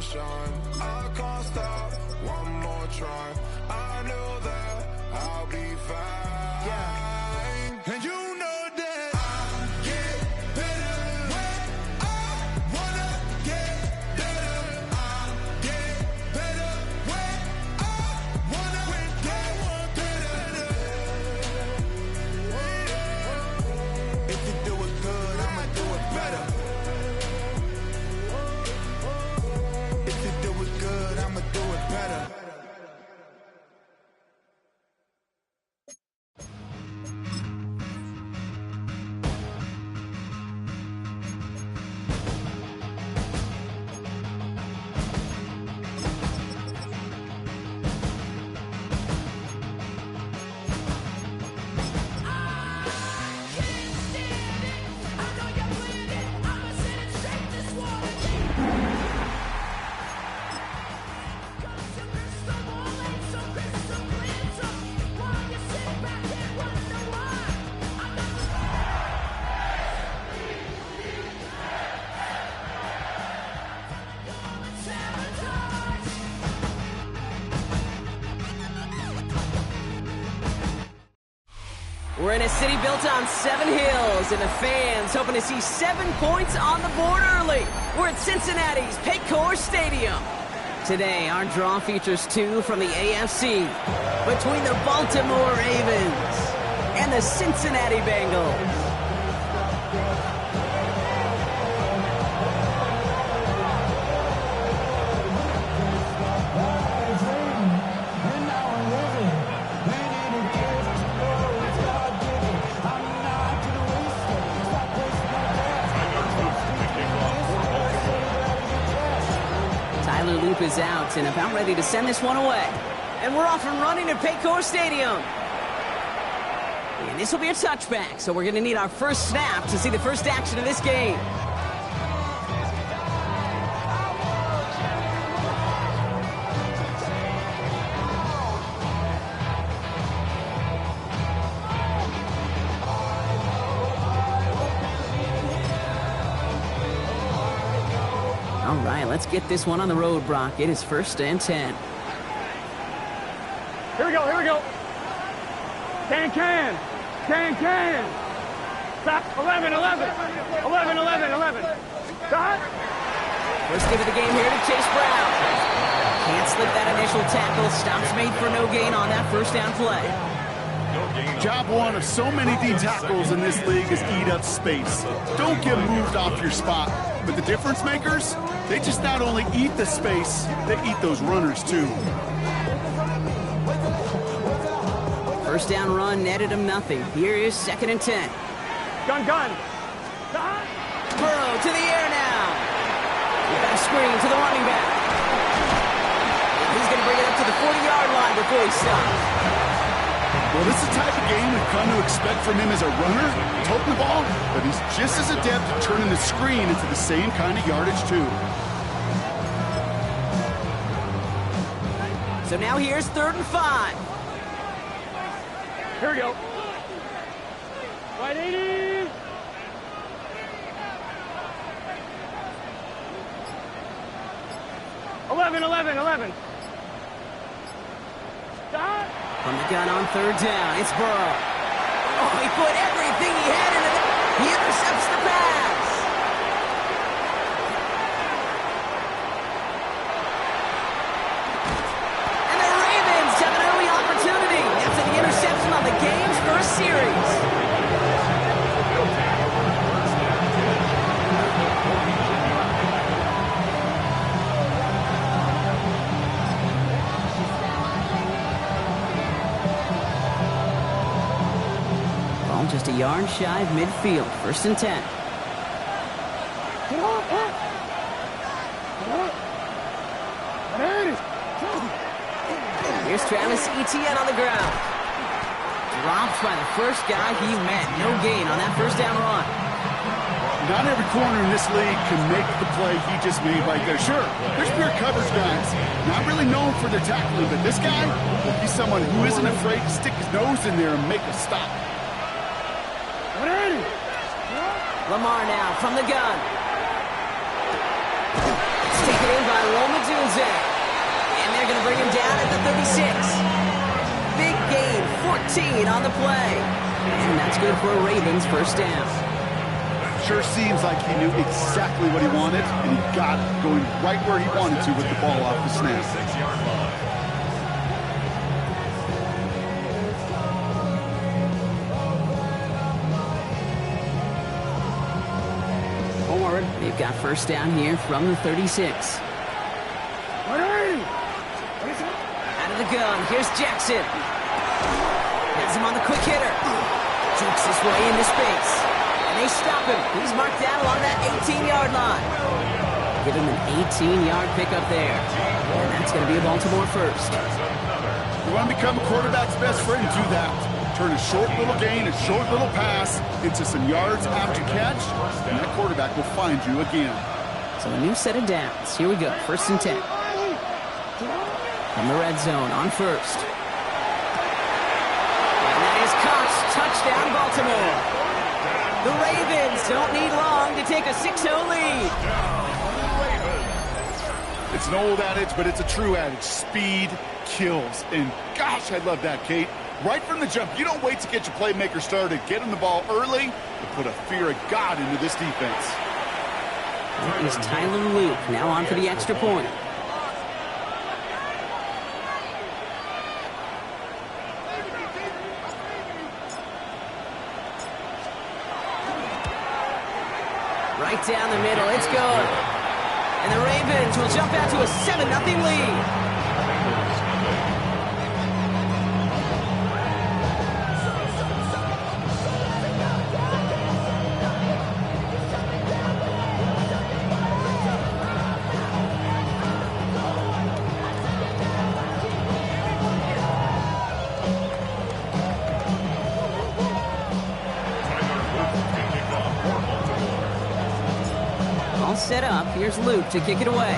shine. I can't stop, one more try. I know that I'll be fine. Yeah. And you know that I get better when I wanna get better. I get better when I wanna get better. If you do it good, I'ma do it better. If you do it good, I'ma do it better. We're in a city built on 7 hills, and the fans hoping to see 7 points on the board early. We're at Cincinnati's Paycor Stadium. Today, our draw features 2 from the AFC between the Baltimore Ravens and the Cincinnati Bengals. Tyler Loop is out and about ready to send this one away. And we're off and running at Paycor Stadium. And this will be a touchback, so we're going to need our first snap to see the first action of this game. All right, let's get this one on the road, Brock. It is 1st and 10. Here we go, here we go. Can. Stop. 11. Stop. First give of the game here to Chase Brown. Can't slip that initial tackle. Stops made for no gain on that first down play. Job one of so many D tackles in this league is eat up space. Don't get moved off your spot. But the difference makers, they just not only eat the space, they eat those runners too. First down run netted him nothing. Here is 2nd and 10. Gun. Burrow to the air now. We've got a screen to the running back. He's going to bring it up to the 40-yard line before he stops. Well, this is the type of game we've come to expect from him as a runner, toting the ball, but he's just as adept at turning the screen into the same kind of yardage too. So now here's 3rd and 5. Here we go. Right 80. Eleven. Stop. From the gun on 3rd down, it's Burrow. Oh, he put everything he had into that. He intercepts the pass. And the Ravens have an early opportunity after the interception on the game's first series. Just a yard shy of midfield. 1st and 10. Here's Travis Etienne on the ground. Dropped by the first guy he met. No gain on that first down run. Not every corner in this league can make the play he just made right there. Sure, there's pure coverage guys, not really known for their tackling, but this guy, he's someone who isn't afraid to stick his nose in there and make a stop. Lamar now from the gun. It's taken in by Roman 36. Big gain, 14 on the play. And that's good for a Ravens first down. Sure seems like he knew exactly what he wanted, and he got it going right where he wanted to with the ball off the snap. 6-yard line. Forward. They've got first down here from the 36. Out of the gun, here's Jackson. Has him on the quick hitter. Jukes his way into space. And they stop him. He's marked down along that 18-yard line. Give him an 18-yard pickup there. And that's going to be a Baltimore first. You want to become a quarterback's best friend, do that. Turn a short little gain, a short little pass into some yards after catch, and that quarterback will find you again. So a new set of downs. Here we go, 1st and 10. From the red zone on first. And that is caught. Touchdown, Baltimore. The Ravens don't need long to take a 6-0 lead. It's an old adage, but it's a true adage. Speed kills. And gosh, I love that, Kate. Right from the jump, you don't wait to get your playmaker started. Get him the ball early to put a fear of God into this defense. That is Tyler Luke now on for the extra point. Right down the middle, it's good. And the Ravens will jump out to a 7-0 lead. Set up. Here's Luke to kick it away.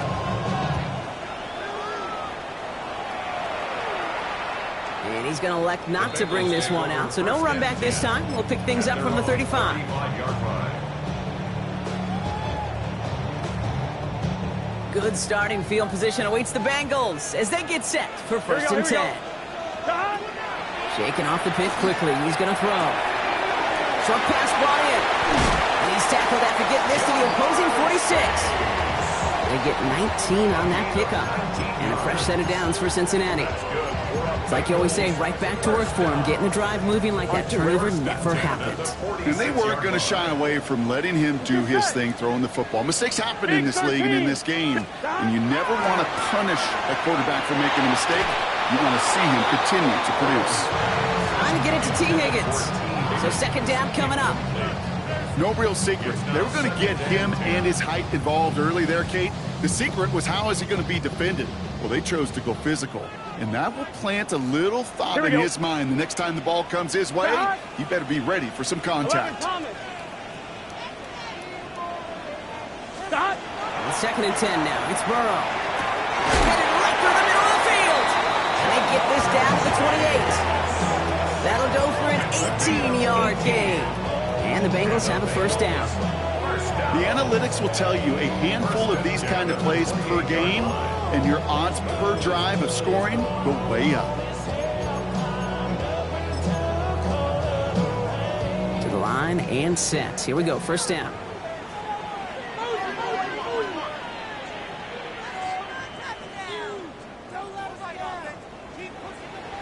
And he's going to elect not to bring this one out. So no run back this time. We'll pick things up from the 35. Good starting field position awaits the Bengals as they get set for 1st and 10. Shaking off the pitch quickly. He's going to throw. Short pass brought in. And he's tackled after getting this to the opposing 46. They get 19 on that pickup. And a fresh set of downs for Cincinnati. It's like you always say, right back to work for him. Getting the drive moving like that turnover never happened. And they weren't going to shy away from letting him do his thing, throwing the football. Mistakes happen in this league and in this game. And you never want to punish a quarterback for making a mistake. You want to see him continue to produce. Trying to get it to T. Higgins. So 2nd down coming up. No real secret. They were going to get him and his height involved early there, Kate. The secret was how is he going to be defended? Well, they chose to go physical. And that will plant a little thought in his mind. The next time the ball comes his way, he better be ready for some contact. Stop. 2nd and 10 now. It's Burrow. Headed right through the middle of the field. And they get this down to the 28. That'll go for an 18-yard gain. And the Bengals have a 1st down. The analytics will tell you a handful of these kind of plays per game, and your odds per drive of scoring go way up. To the line and set. Here we go, 1st down.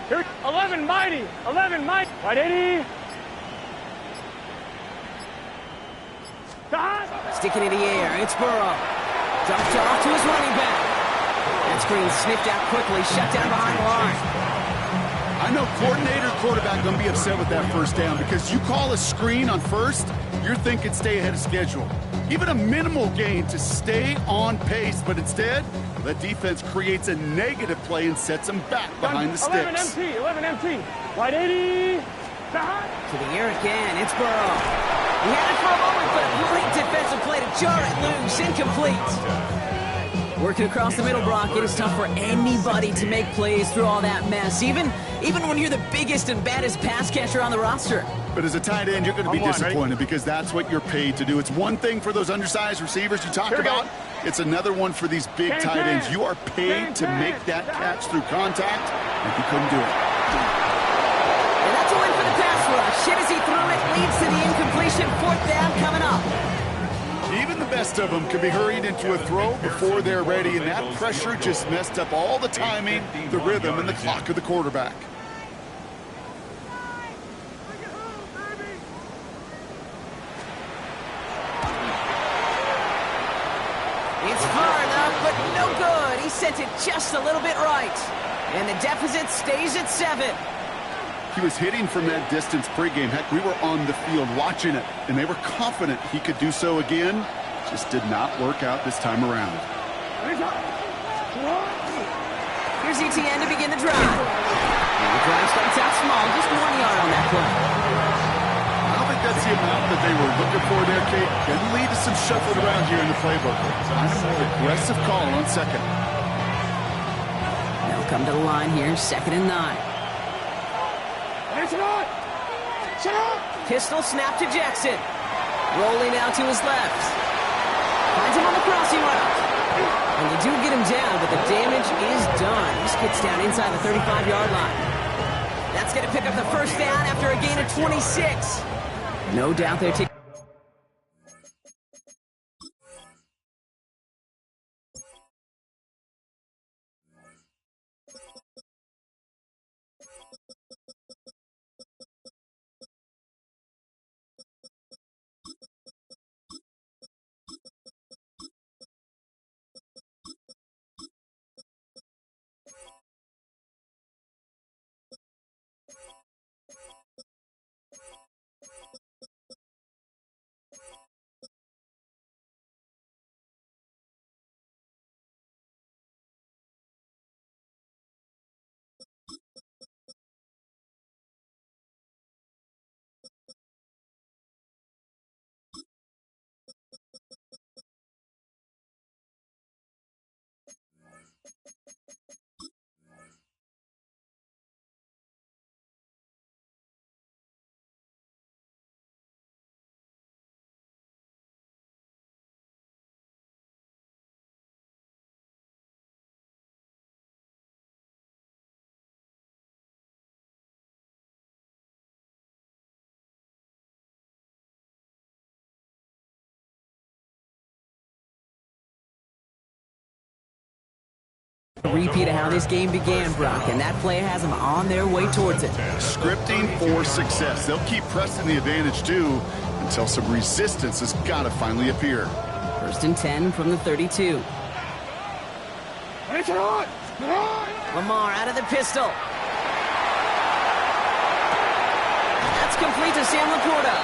Here, 11 mighty. Right 80. Sticking in the air, it's Burrow. Dropped off to his running back. That screen sniffed out quickly, shut down behind the line. I know coordinator, quarterback going to be upset with that 1st down because you call a screen on 1st, you're thinking stay ahead of schedule. Even a minimal gain to stay on pace, but instead, the defense creates a negative play and sets them back behind the sticks. 11 MT. Right 80. To the air again, it's Burrow. He had it for a moment, but a great defensive play to jar it loose. Incomplete. Working across the middle, Brock, it is tough for anybody to make plays through all that mess, even when you're the biggest and baddest pass catcher on the roster. But as a tight end, you're going to be disappointed because that's what you're paid to do. It's one thing for those undersized receivers you talk about. It's another one for these big tight ends. You are paid to make that catch through contact, and he couldn't do it. And that's a win for the pass rush. Shit as he threw it leads to the incompletion. 4th down coming up. Even the best of them can be hurried into a throw before they're ready, and that pressure just messed up all the timing, the rhythm, and the clock of the quarterback. It's far enough, but no good. He sent it just a little bit right. And the deficit stays at 7. He was hitting from that distance pregame. Heck, we were on the field watching it, and they were confident he could do so again. Just did not work out this time around. Here's ETN to begin the drive. And the drive starts out small, just 1 yard on that play. I don't think that's the amount that they were looking for there, Kate. Can lead to some shuffling around here in the playbook. Kind of more aggressive call on second. They'll come to the line here, 2nd and 9. Pistol snap to Jackson. Rolling out to his left. Finds him on the crossing route. And they do get him down, but the damage is done. He gets down inside the 35-yard line. That's going to pick up the 1st down after a gain of 26. No doubt they're taking... A repeat of how this game began, Brock, and that play has them on their way towards it. Scripting for success. They'll keep pressing the advantage, too, until some resistance has got to finally appear. 1st and 10 from the 32. Lamar out of the pistol. That's complete to Sam Laporta.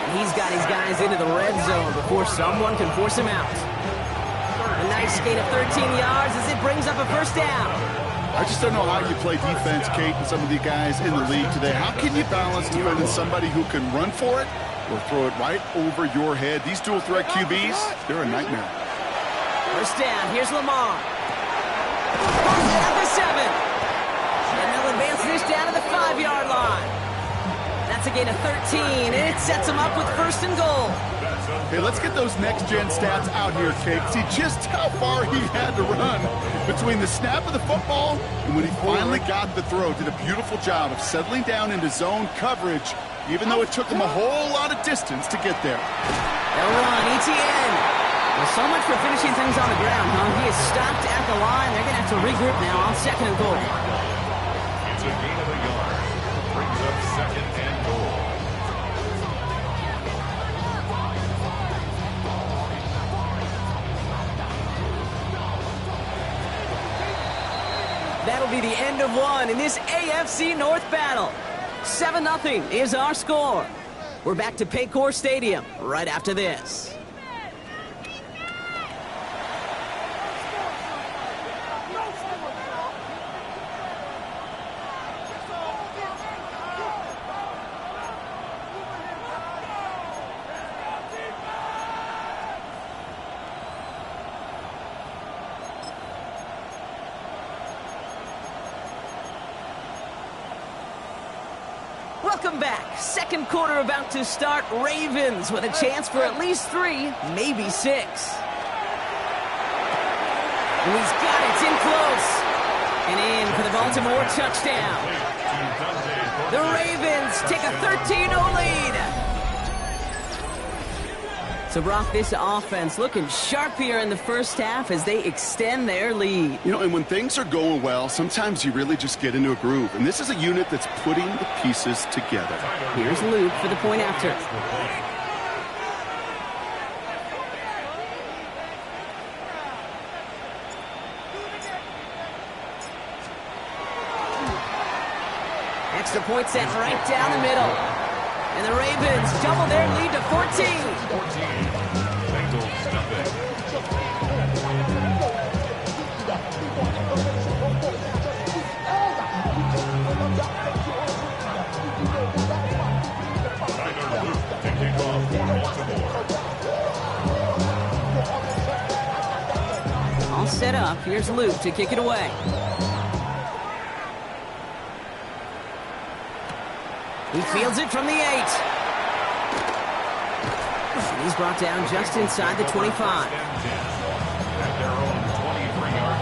And he's got his guys into the red zone before someone can force him out. A nice gain of 13 yards as it brings up a 1st down. I just don't know how you play defense, Kate, and some of the guys in the league today. How can you balance defending somebody who can run for it or throw it right over your head? These dual threat QBs, they're a nightmare. 1st down, here's Lamar. At the 7. And they'll advance this down to the 5-yard line. That's a gain of 13, and it sets them up with 1st and goal. Hey, let's get those next-gen stats out here, Kate. See just how far he had to run between the snap of the football and when he finally got the throw. Did a beautiful job of settling down into zone coverage, even though it took him a whole lot of distance to get there. They'll run, ETN. Well, so much for finishing things on the ground, huh? He is stopped at the line. They're going to have to regroup now on 2nd and goal. It's a gain of a yard. Brings up 2nd and goal. That'll be the end of one in this AFC North battle. 7-0 is our score. We're back to Paycor Stadium right after this. Welcome back. Second quarter about to start. Ravens with a chance for at least 3, maybe 6. And he's got it. It's in close. And in for the Baltimore touchdown. The Ravens take a 13-0 lead. So, Brock, this offense looking sharp here in the first half as they extend their lead. You know, and when things are going well, sometimes you really just get into a groove. And this is a unit that's putting the pieces together. Here's Luke for the point after. Extra point set right down the middle. And the Ravens double their lead to 14. Bengals nothing. Tyler Luke to kick off for Baltimore. All set up. Here's Luke to kick it away. He fields it from the 8. And he's brought down just inside the 25. At their own 23-yard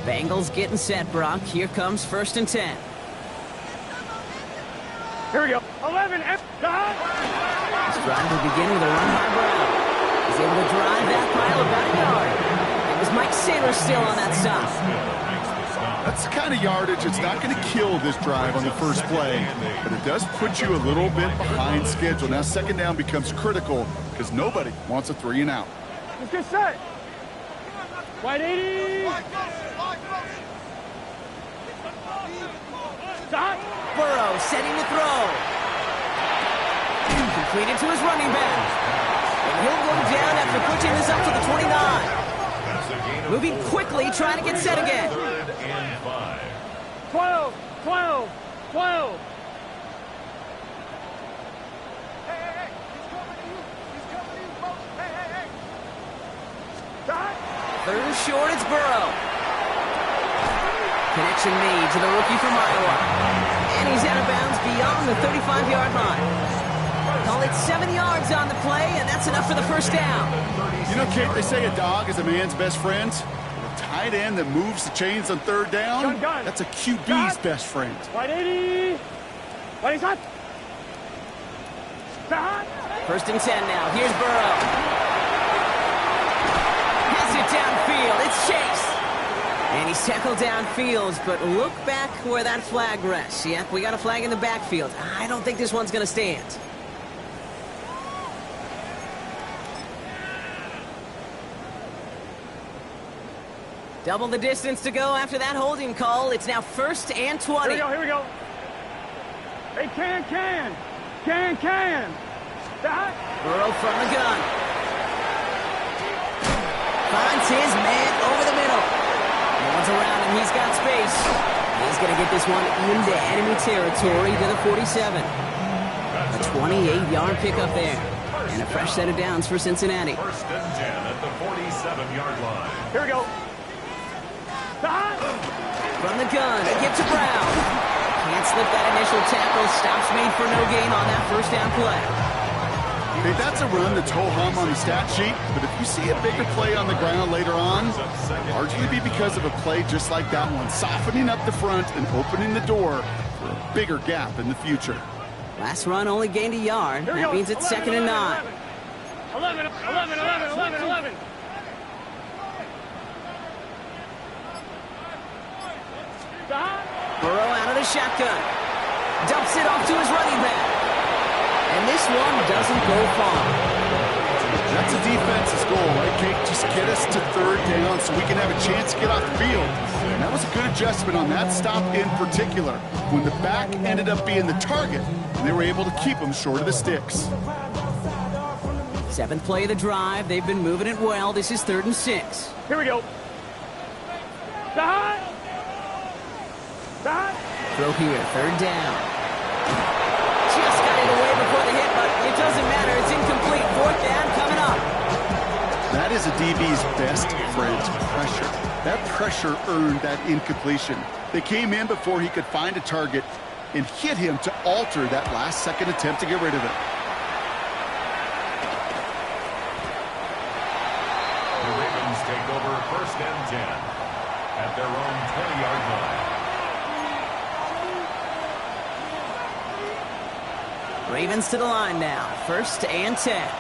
Bengals getting set, Brock. Here comes 1st and 10. Here we go. 11. He's trying to begin with a run by Brown. He's able to drive that pile about a yard. It was Mike Saylor still on that stop. That's the kind of yardage that's not going to kill this drive on the first play, but it does put you a little bit behind schedule. Now second down becomes critical because nobody wants a 3 and out. Let's get set. Wide 80. Stop. Burrow setting to throw. Completed to his running back. And he'll go down after pushing this up to the 29. Moving quickly, trying to get set again. 3rd and 5. 12. 12. 12. Third and short, it's Burrow. Connection made to the rookie from Iowa. And he's out of bounds beyond the 35-yard line. Call it 7 yards on the play, and that's enough for the first down. You know, Kate, they say a dog is a man's best friend. A tight end that moves the chains on 3rd down, that's a QB's best friend. Wide 80. Wide shot. Stop. 1st and 10 now. Here's Burrow. Has it downfield. It's Chase. And he's tackled downfield, but look back where that flag rests. Yep, we got a flag in the backfield. I don't think this one's going to stand. Double the distance to go after that holding call. It's now 1st and 20. Here we go. Hey, can. Stop. Burrow from the gun. Finds his man over the middle. No one's around him. He's got space. He's going to get this one into enemy territory to the 47. A 28-yard pickup there. And a fresh set of downs for Cincinnati. 1st and 10 at the 47-yard line. Here we go. Stop. From the gun, a give to Brown. Can't slip that initial tackle. Stops made for no gain on that first down play. Hey, that's a run that's ho-hum on the stat sheet, but if you see a bigger play on the ground later on, largely be because of a play just like that one, softening up the front and opening the door for a bigger gap in the future. Last run only gained a yard. That means it's 2nd and 9. 11. Stop. Burrow out of the shotgun. Dumps it off to his running back. And this one doesn't go far. That's a defense's goal, right, Kate? Just get us to 3rd down so we can have a chance to get off the field. And that was a good adjustment on that stop in particular, when the back ended up being the target, and they were able to keep him short of the sticks. 7th play of the drive. They've been moving it well. This is 3rd and 6. Here we go. Stop. throw here, 3rd down. Just got it away before the hit, but it doesn't matter. It's incomplete. 4th down coming up. That is a DB's best friend, pressure. That pressure earned that incompletion. They came in before he could find a target and hit him to alter that last-second attempt to get rid of it. The Ravens take over 1st and 10 at their own 20-yard line. Ravens to the line now. 1st and 10.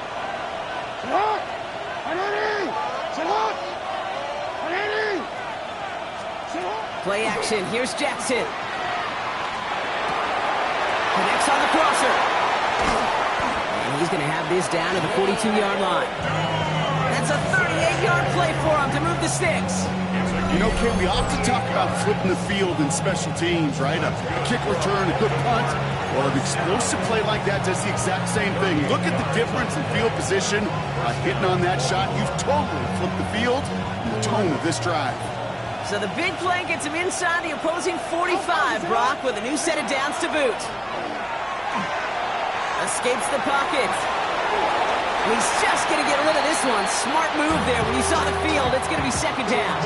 Play action. Here's Jackson. Connects on the crosser. And he's going to have this down to the 42-yard line. That's a 38-yard play for him to move the sticks. You know, Ken, we often talk about flipping the field in special teams, right? A kick return, a good punt. Well, an explosive play like that does the exact same thing. Look at the difference in field position. Hitting on that shot, you've totally flipped the field and the tone of this drive. So the big play gets him inside the opposing 45, Brock, with a new set of downs to boot. Escapes the pocket. He's just going to get rid of this one. Smart move there. When you saw the field, it's going to be 2nd down.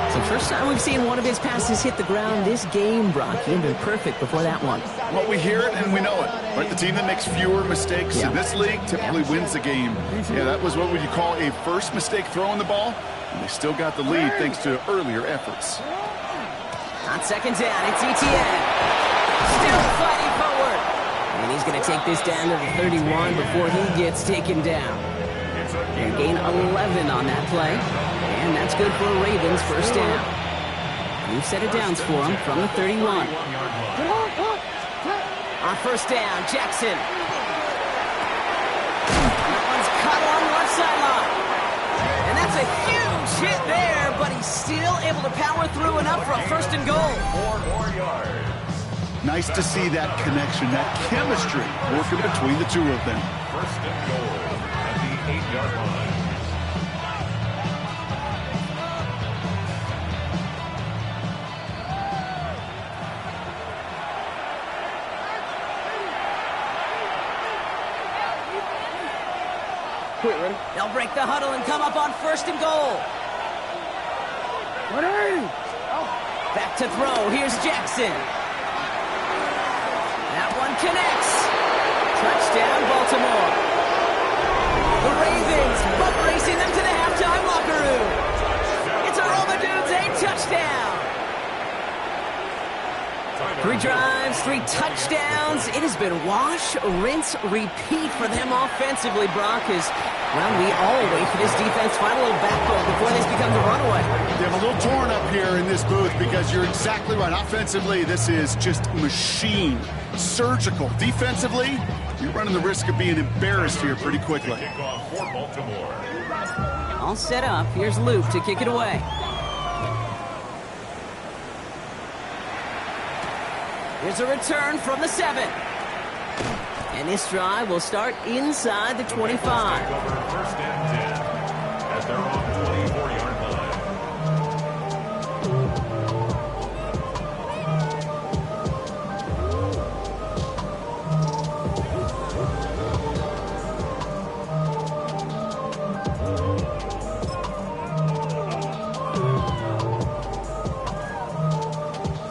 It's the first time we've seen one of his passes hit the ground this game, Brock. He had been perfect before that one. Well, we hear it and we know it. Right? The team that makes fewer mistakes in this league typically wins the game. Yeah, that was what would you call a first mistake throwing the ball. And they still got the lead thanks to earlier efforts. On 2nd down, it's Etienne. Still fighting forward. And he's going to take this down to the 31 before he gets taken down. They gain 11 on that play. And that's good for a Ravens 1st down. New set of downs for him from the 31. On 1st down, Jackson. That one's cut on left sideline. And that's a huge hit there, but he's still able to power through enough for a 1st and goal. 4 more yards. Nice to see that connection, that chemistry working between the two of them. 1st and goal at the 8-yard line. They'll break the huddle and come up on 1st and goal. Back to throw. Here's Jackson. That one connects. Touchdown, Baltimore. The Ravens butt racing them to the halftime locker room. It's a Roma Dudes 8 touchdown. 3 drives, 3 touchdowns. It has been wash, rinse, repeat for them offensively, Brock, as, well, we all wait for this defense to find a little backbone before this becomes a runaway. They have a little torn up here in this booth because you're exactly right. Offensively, this is just machine, surgical. Defensively, you're running the risk of being embarrassed here pretty quickly. Kickoff for Baltimore. All set up. Here's Luke to kick it away. Here's a return from the 7. And this drive will start inside the 25. Take over 1st and 10 at their own 24-yard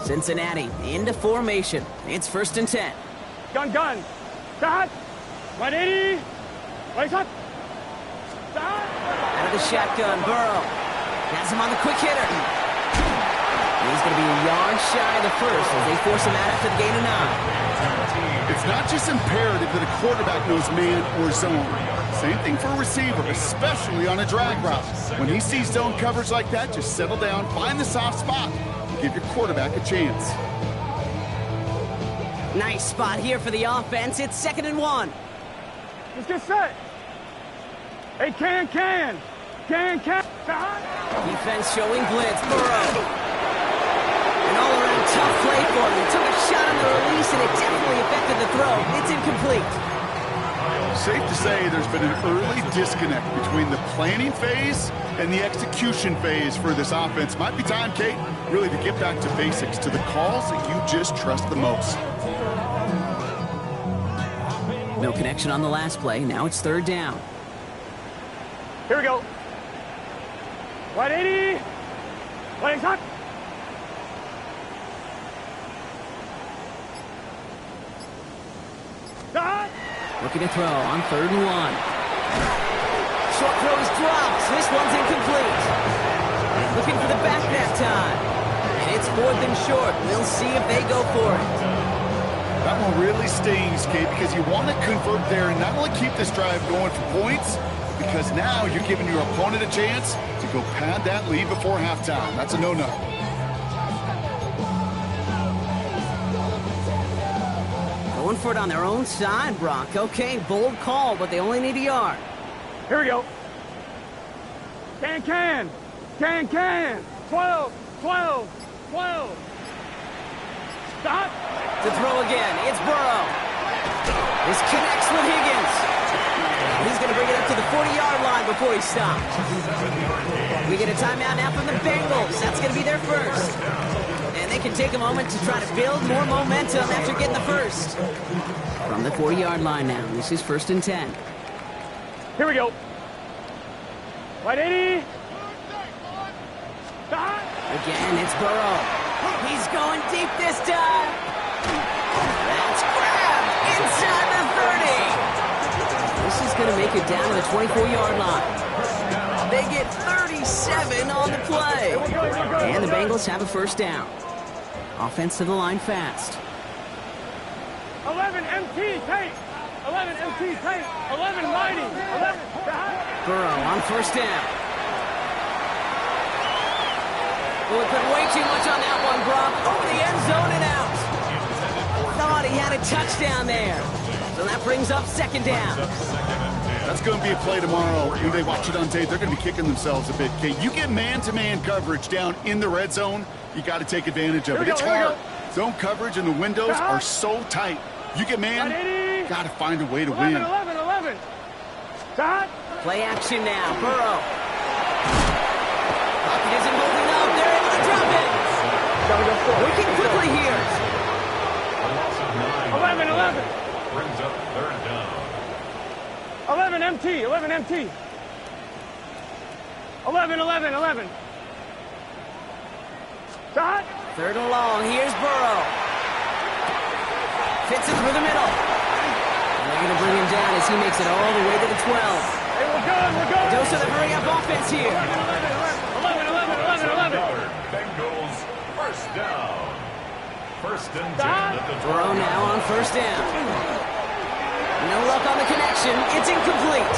Cincinnati into formation. It's 1st and 10. Gun. Start. 180. Wake up. Start. Out of the shotgun, Burrow. Has him on the quick hitter. He's going to be a yard shy of the 1st as they force him out after the gain of 9. It's not just imperative that a quarterback knows man or zone. Same thing for a receiver, especially on a drag route. When he sees zone coverage like that, just settle down, find the soft spot, and give your quarterback a chance. Nice spot here for the offense. It's 2nd and 1. Let's get set. Hey, can. Start. Defense showing blitz. Burrow. An all-around tough play for him. He took a shot on the release, and it definitely affected the throw. It's incomplete. Safe to say there's been an early disconnect between the planning phase and the execution phase for this offense. Might be time, Kate, really to get back to basics, to the calls that you just trust the most. No connection on the last play. Now it's third down. Here we go. Wide 80. Wide hot. Dot. Looking to throw on 3rd and 1. Short throw is dropped. This one's incomplete. Looking for the back that time. And it's 4th and short. We'll see if they go for it. That one really stings, Kate, because you want to convert there and not only keep this drive going for points, because now you're giving your opponent a chance to go pad that lead before halftime. That's a no-no. Going for it on their own side, Brock. Okay, bold call, but they only need a yard. Here we go. Can. 12. Stop. To throw again, it's Burrow. This connects with Higgins. He's going to bring it up to the 40-yard line before he stops. We get a timeout now from the Bengals. That's going to be their first. And they can take a moment to try to build more momentum after getting the first. From the 40-yard line now, this is 1st and 10. Here we go. Wide 80. Stop. Again, it's Burrow. He's going deep this time. That's grabbed inside the 30. This is going to make it down to the 24-yard line. They get 37 on the play. And the Bengals have a first down. Offense to the line fast. 11 MT tape. 11 MT tape. 11 mighty. 11 stop. Burrow on first down. Well, we put way too much on that one, Brock. Over the end zone and out. Thought he had a touchdown there. So that brings up 2nd down. That's going to be a play tomorrow. When they watch it on tape, they're going to be kicking themselves a bit. Kate, you get man-to-man coverage down in the red zone, you got to take advantage of it. It's hard. Zone coverage and the windows are so tight. You get man, got to find a way to win. 11. Stop. Play action now. Burrow. Pocket isn't holding up. They're able to drop it. Working quickly here. 11. Brings up 3rd down. 11 MT. 11. Stop. 3rd and long. Here's Burrow. Fits it through the middle. And they're going to bring him down as he makes it all the way to the 12. Hey, we're good. Dose of the hurry-up offense here. 11. Bengals first down. 1st and 10 at the Burrow now on first down. No luck on the connection. It's incomplete.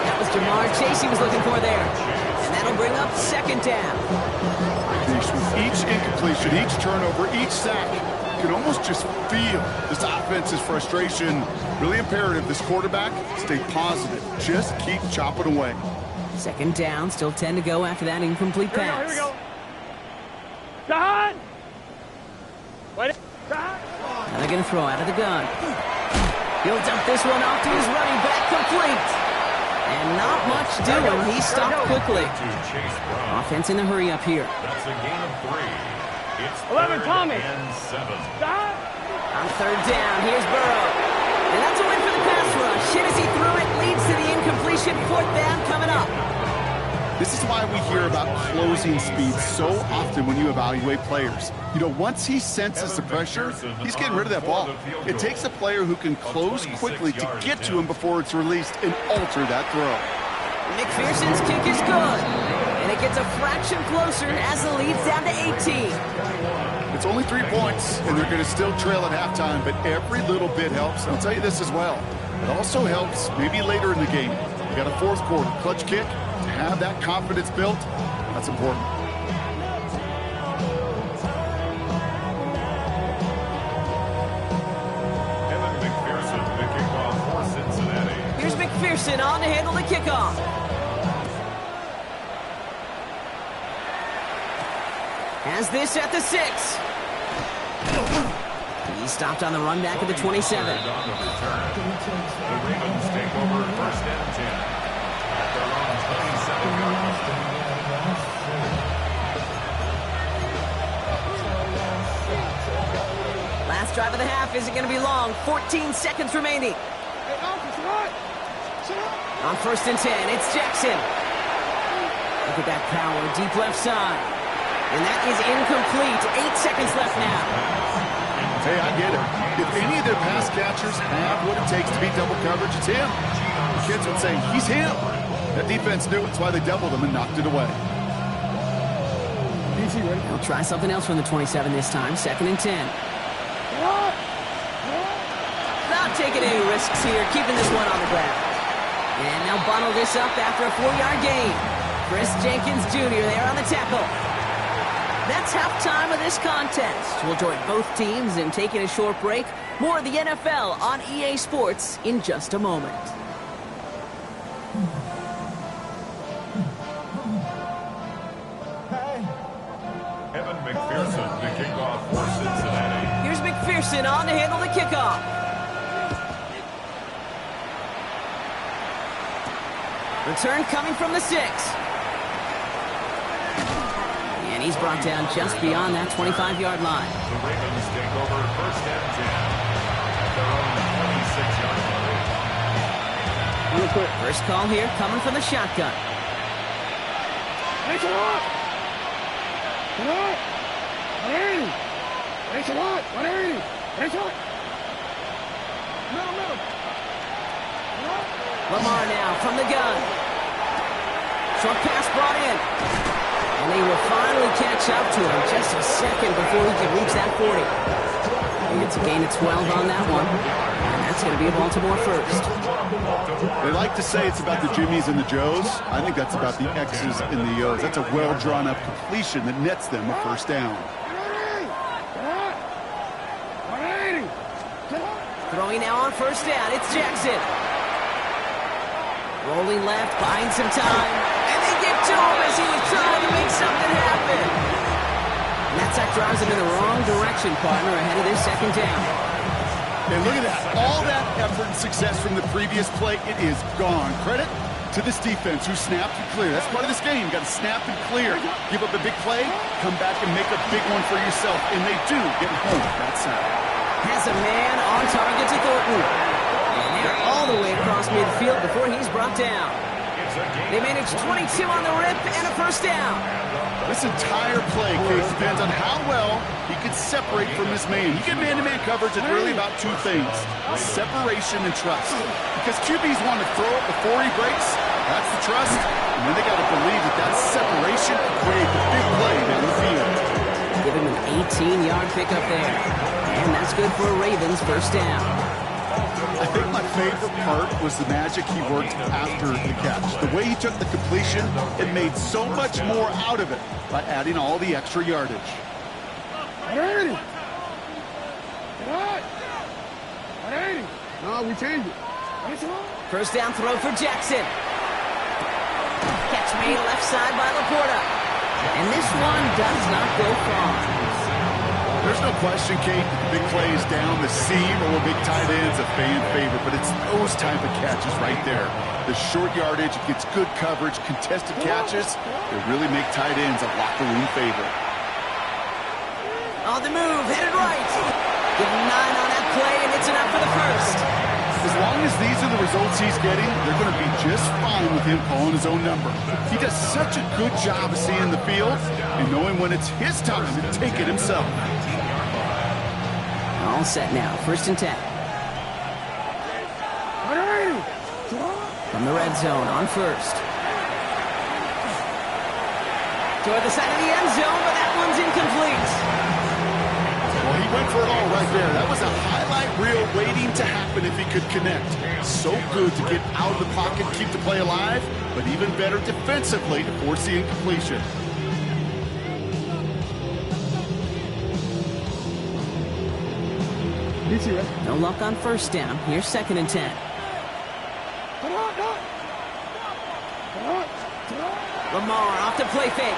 That was Jamar Chase he was looking for there. And that'll bring up 2nd down. With each incompletion, each turnover, each sack, you can almost just feel this offense's frustration. Really imperative, this quarterback, stay positive. Just keep chopping away. 2nd down, still 10 to go after that incomplete pass. Here we go. Stop. Wait. Stop. Now they're going to throw out of the gun. He'll dump this one off to his running back, complete. And not much doing. He stopped quickly. Offense in the hurry up here. That's a gain of 3. It's 11, Tommy. and 7. Stop. On 3rd down, here's Burrow. And that's a win for the pass rush. Hit as he threw it, leads to the incompletion. 4th down coming up. This is why we hear about closing speed so often when you evaluate players. You know, once he senses the pressure, he's getting rid of that ball. It takes a player who can close quickly to get to him before it's released and alter that throw. McPherson's kick is good. And it gets a fraction closer as the lead's down to 18. It's only 3 points, and they're going to still trail at halftime, but every little bit helps. And I'll tell you this as well. It also helps maybe later in the game. You got a 4th quarter clutch kick. To have that confidence built, that's important. Evan McPherson, the kickoff for Cincinnati. Here's McPherson on to handle the kickoff. Has this at the 6. He's stopped on the run back at the 27. On the return. The Ravens take over first and 10 at their own 27-yard line. Last drive of the half isn't going to be long. 14 seconds remaining. On first and 10, it's Jackson. Look at that power, deep left side. And that is incomplete. 8 seconds left now. Hey, I get it. If any of their pass catchers have what it takes to beat double coverage, it's him. The kids would say, he's him. That defense knew it's why they doubled him and knocked it away. They'll try something else from the 27 this time. Second and 10. Not taking any risks here, keeping this one on the ground. And they'll bundle this up after a 4-yard gain. Chris Jenkins Jr. there on the tackle. That's halftime of this contest. We'll join both teams in taking a short break. More of the NFL on EA Sports in just a moment. Evan McPherson to kick off for Cincinnati. Here's McPherson on to handle the kickoff. Return coming from the 6. And he's brought down just beyond that 25-yard line. The Ravens take over first and 10 at their own 26-yard line. Real quick. First call here coming from the shotgun. Thanks a lot. 180. Thanks a lot. 180. Thanks a lot. Middle. Lamar now from the gun. Short pass brought in. And they will finally catch up to him just a second before he can reach that 40. He gets a gain of 12 on that one. And that's going to be a Baltimore first. They like to say it's about the Jimmies and the Joes. I think that's about the X's and the O's. That's a well-drawn-up completion that nets them a first down. 180. Throwing now on first down. It's Jackson. Rolling left, buying some time. And they get to him as he was trying to make something happen. And that sack drives him in the wrong direction, partner, ahead of this second down. And look at that. All that effort and success from the previous play, it is gone. Credit to this defense who snapped and cleared. That's part of this game. You got to snap and clear. Give up a big play, come back and make a big one for yourself. And they do get home that sack. Has a man on target to Thornton. And they're all the way across midfield before he's brought down. They managed 22 on the rip and a first down. This entire play, Case, depends on how well he can separate from his man. You get man-to-man coverage, it's really about two things: separation and trust. Because QBs want to throw it before he breaks. That's the trust. And then they got to believe that that separation can create the big play down the field. Give him an 18-yard pickup there. And that's good for a Ravens first down. I think my favorite part was the magic he worked after the catch. The way he took the completion and made so much more out of it by adding all the extra yardage. 180. 180. No, we changed it. First down throw for Jackson. Catch made left side by Laporta. And this one does not go far. There's no question, Kate, that the big plays down the seam or big tight ends a fan favorite, but it's those type of catches right there. The short yardage, it gets good coverage, contested catches, they really make tight ends a locker room favorite. On the move, headed right. Give him 9 on that play, and it's enough for the first. As long as these are the results he's getting, they're going to be just fine with him calling his own number. He does such a good job of seeing the field and knowing when it's his time to take it himself. All set now, first and 10. From the red zone on first. Toward the side of the end zone, but that one's incomplete. Well, he went for it all right there. That was a highlight reel waiting to happen if he could connect. So good to get out of the pocket, keep the play alive, but even better defensively to force the incompletion. No luck on first down. Here's second and 10. Lamar off the play fake.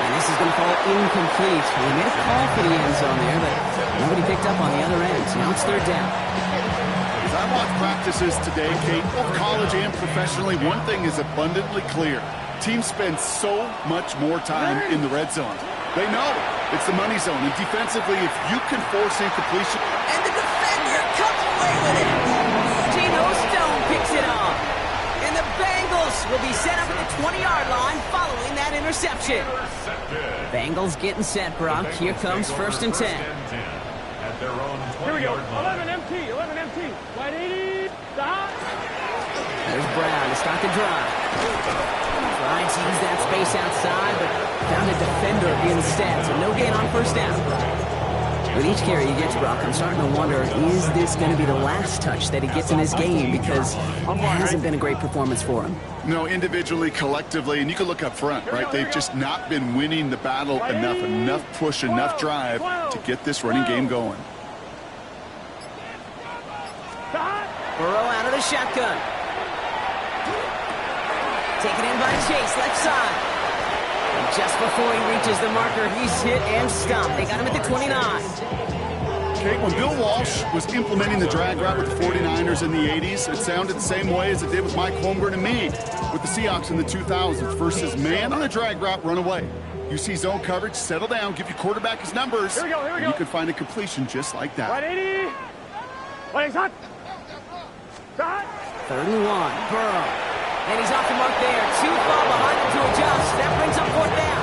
And this is going to fall incomplete. They made a call for the end zone there, but nobody picked up on the other end. Now it's third down. As I watch practices today, Kate, both college and professionally, one thing is abundantly clear. Teams spend so much more time in the red zone. They know it's the money zone. And defensively, if you can force incompletion. And the defender comes away with it. Geno Stone picks it off. And the Bengals will be set up at the 20-yard line following that interception. Bengals getting set, Brock. Here comes 1st and 10. At their own Here we go. 20-yard 11 MT. 11 MT. Wide 80. Stop. There's Brown to start the drive. Trying to use that space outside, but found a defender instead. So no gain on 1st down. With each carry he gets, Brock, I'm starting to wonder, is this going to be the last touch that he gets in this game? Because it hasn't been a great performance for him. No, individually, collectively, and you can look up front, right? They've just not been winning the battle enough push, enough drive to get this running game going. Burrow out of the shotgun. Taken in by Chase, left side. And just before he reaches the marker, he's hit and stopped. They got him at the 29. Okay, when Bill Walsh was implementing the drag route with the 49ers in the 80s, it sounded the same way as it did with Mike Holmgren and me with the Seahawks in the 2000s versus man on a drag route, run away. You see zone coverage, settle down, give your quarterback his numbers, Here we go. and you can find a completion just like that. Wide 80. Wide hot. Stop. 3rd and 1, Burrow. And he's off the mark there. Too far behind him to adjust. That brings up 4th down.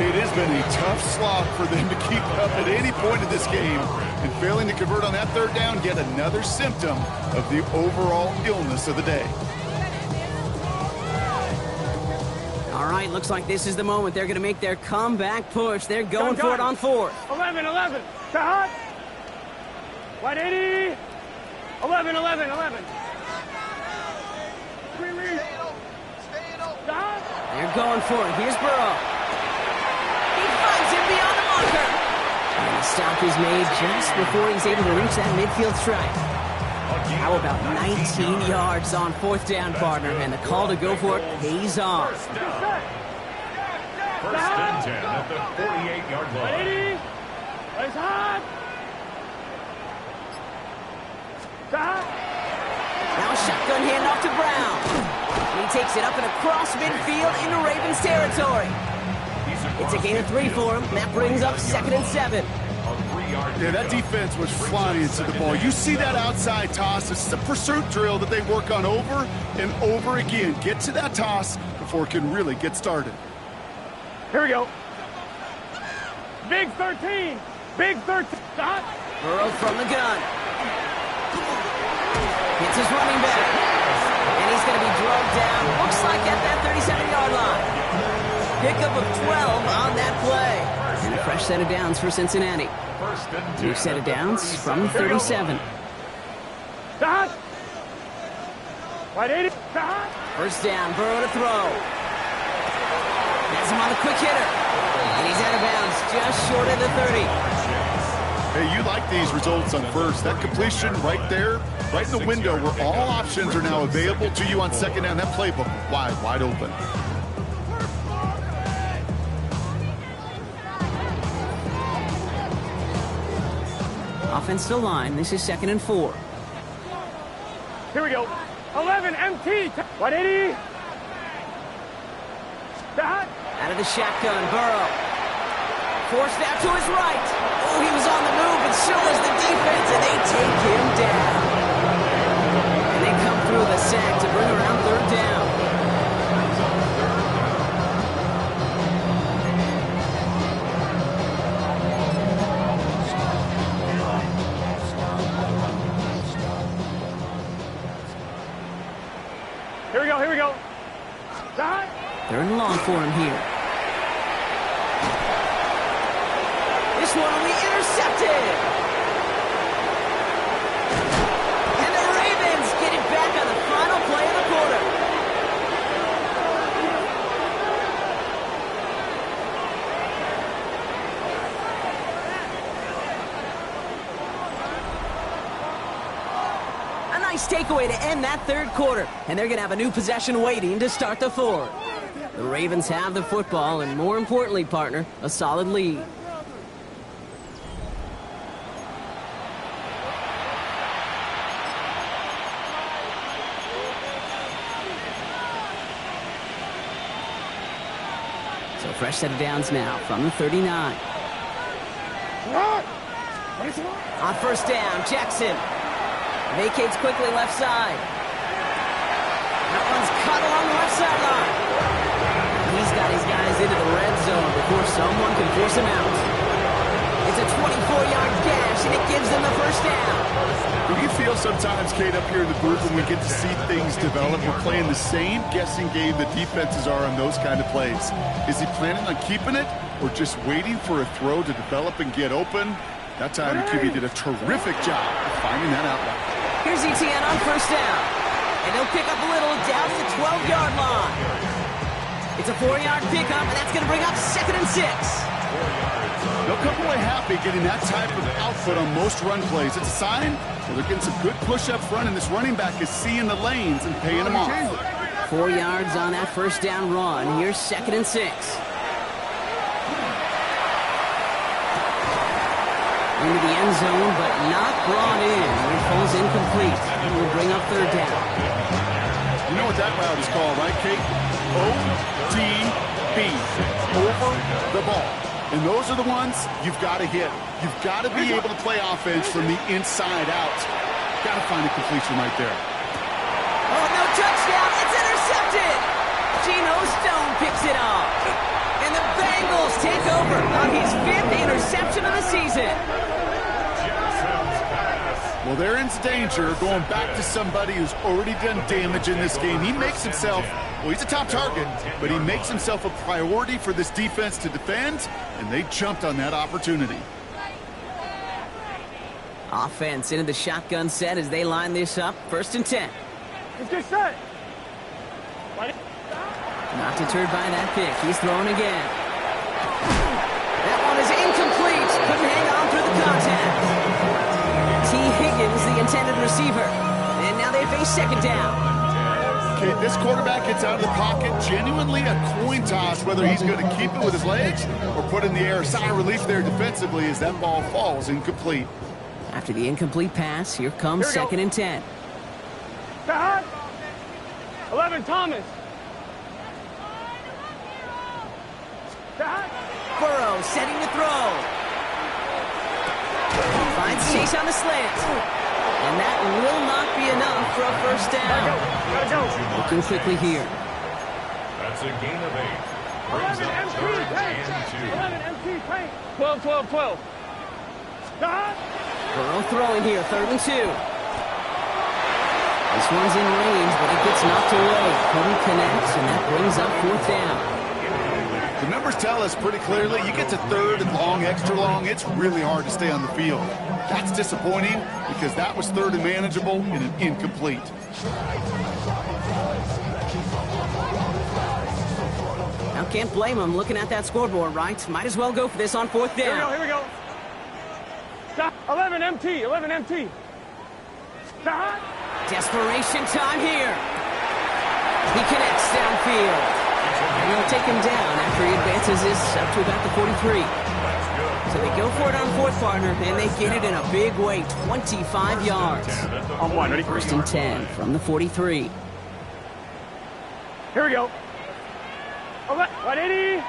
It has been a tough slog for them to keep up at any point in this game. And failing to convert on that 3rd down, yet another symptom of the overall illness of the day. All right, looks like this is the moment. They're going to make their comeback push. They're going for it on 4th. 11. Stop. Wide 80. 11. Stop. They're going for it. Here's Burrow. He finds him beyond the marker. And the stop is made just before he's able to reach that midfield strike. How about 19 yards on 4th down, partner? And the call to go for it pays off. First and 10 at the 48-yard line. 80. Wide hot. Stop. Now shotgun handoff to Brown. And he takes it up and across midfield into Ravens territory. It's a gain of 3 for him. That brings up 2nd and 7. Yeah, that defense was flying to the ball. You see that outside toss. This is a pursuit drill that they work on over and over again. Get to that toss before it can really get started. Here we go. Big 13. Stop. Burrow from the gun. Hits his running back. And he's going to be drugged down. Looks like at that 37-yard line. Pickup of 12 on that play. And a fresh set of downs for Cincinnati. New set of downs from 37. Stop. Wide 80. Stop. 1st down, Burrow to throw. Has him on the quick hitter. And he's out of bounds just short of the 30. Hey, you like these results on 1st. That completion right there, right in the window where all options are now available to you on 2nd down. That playbook wide open. Offensive line, this is 2nd and 4. Here we go. 11 MT. Wide 80. Stop. Out of the shotgun, Burrow. Forced out to his right. Oh, he was on the move, and so was the defense, and they take him down. And they come through the sack to bring around 3rd down. Here we go. Stop. 3rd and long for him here. This one will be intercepted. And the Ravens get it back on the final play of the quarter. A nice takeaway to end that 3rd quarter. And they're going to have a new possession waiting to start the 4th. The Ravens have the football, and more importantly, partner, a solid lead. So fresh set of downs now from the 39. On first down, Jackson vacates quickly left side. That one's cut along the left sideline. He's got his guys into the red zone before someone can force him out. It's a 24-yard gash, and it gives them the first down. Do you feel sometimes, Kate, up here in the booth when we get to see things develop, we're playing the same guessing game the defenses are on those kind of plays? Is he planning on keeping it or just waiting for a throw to develop and get open? That time, QB did a terrific job of finding that outlet. Here's Etienne on first down. And they'll pick up a little down to the 12-yard line. It's a 4-yard pickup, and that's going to bring up 2nd and 6. They'll come away happy getting that type of output on most run plays. It's a sign that they're getting some good push up front, and this running back is seeing the lanes and paying them off. 4 yards on that first down run. Here's 2nd and 6. Into the end zone, but not brought in. It falls incomplete, and will bring up 3rd down. You know what that route is called, right, Kate? OTB, over the ball. And those are the ones you've got to hit. You've got to be able to play offense from the inside out. Got to find a completion right there. Oh, no touchdown. It's intercepted. Geno Stone picks it off. And the Bengals take over on his 5th interception of the season. Well, they're in danger going back to somebody who's already done damage in this game. He makes himself, well, he's a top target, but he makes himself a priority for this defense to defend, and they jumped on that opportunity. Offense into the shotgun set as they line this up. 1st and 10. Let's get set. Not deterred by that pick. He's throwing again. That one is incomplete. Couldn't hang on through the contact. T. Higgins, the intended receiver. And now they face 2nd down. Okay, this quarterback gets out of the pocket. Genuinely a coin toss whether he's going to keep it with his legs or put in the air. Sigh of relief there defensively as that ball falls incomplete. After the incomplete pass, here comes 2nd and 10. 11, Thomas. Burrow setting to throw. Finds Chase on the slant. And that will not be enough for a first down. Gotta go. Looking quickly here. That's a gain of 8. Brings up 3rd and 2. 11 MT paint. 12, 12, 12. Burrow throwing here, 3rd and 2. This one's in range, but it gets knocked away. Couldn't connect, and that brings up 4th down. The numbers tell us pretty clearly, you get to 3rd and long, extra long, it's really hard to stay on the field. That's disappointing because that was 3rd and manageable and an incomplete. Now can't blame him looking at that scoreboard, right? Might as well go for this on 4th down. Here we go. 11 MT, 11 MT. Desperation time here. He connects downfield. And he'll take him down after he advances this up to about the 43. So they go for it on 4th, partner, and they get it in a big way, 25 yards. On 1, ready? 1st and 10 from the 43. Here we go. 180.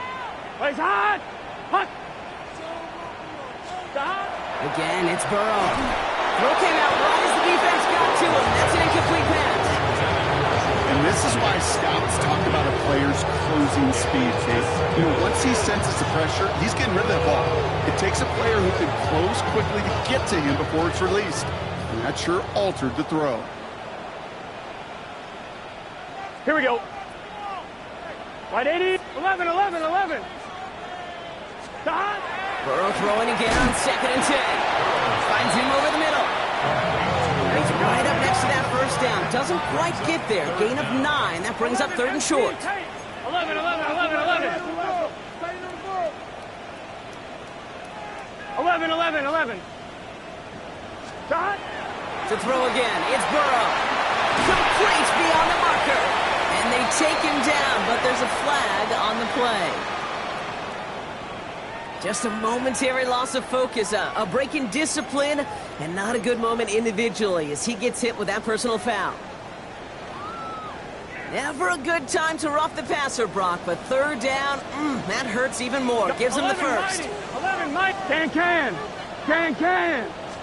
Place hot. Hot. Again, it's Burrow. Throw came out right as the defense got to him. That's an incomplete pass. And this is why scouts talk about a player's closing speed, Kate. You know, once he senses the pressure, he's getting rid of that ball. It takes a player who can close quickly to get to him before it's released. And that sure altered the throw. Here we go. 180. 11, 11, 11. Burrow throwing again on 2nd and 10. Finds him over the middle. He's right up next to that first down. Doesn't quite get there. Gain of 9. That brings up 3rd and short. 11, 11, 11, 11. 11, 11, 11. To throw again. It's Burrow. Complete beyond the marker. And they take him down, but there's a flag on the play. Just a momentary loss of focus, a break in discipline, and not a good moment individually as he gets hit with that personal foul. Never a good time to rough the passer, Brock, but third down, that hurts even more. Gives him the first. 11, Mike. Can.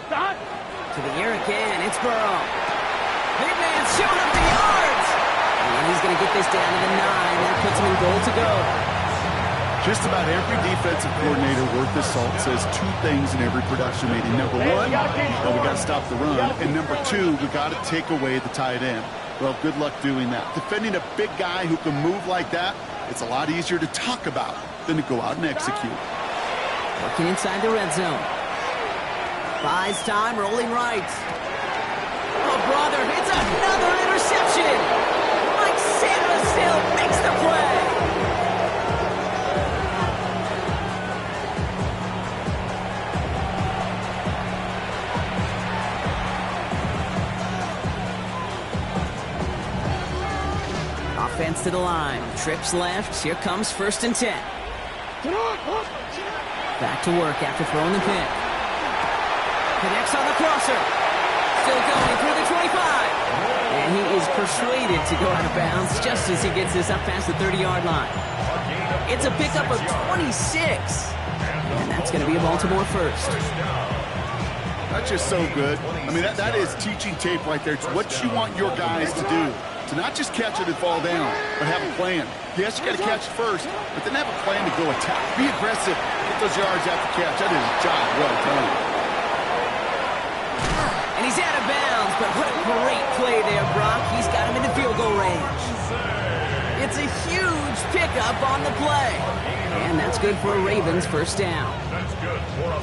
Stop. To the air again, it's Burrow. Big man showing up the yards. And he's going to get this down to the 9. That puts him in goal to go. Just about every defensive coordinator worth his salt says two things in every production meeting. Number one, we got to stop the run. And number two, we got to take away the tight end. Well, good luck doing that. Defending a big guy who can move like that, it's a lot easier to talk about than to go out and execute. Working inside the red zone. Buys time, rolling right. Oh, brother, it's another interception. Mike Sainristil makes the play. Offense to the line. Trips left. Here comes 1st and 10. Back to work after throwing the pick. Connects on the crosser. Still going through the 25. And he is persuaded to go out of bounds just as he gets this up past the 30-yard line. It's a pickup of 26. And that's going to be a Baltimore first. That's just so good. I mean, that is teaching tape right there. It's what you want your guys to do. To not just catch it and fall down, but have a plan. Yes, you got to catch it first, but then have a plan to go attack. Be aggressive. Get those yards after catch. That is a job well done. And he's out of bounds, but what a great play there, Brock. He's got him in the field goal range. It's a huge pickup on the play. And that's good for a Ravens first down.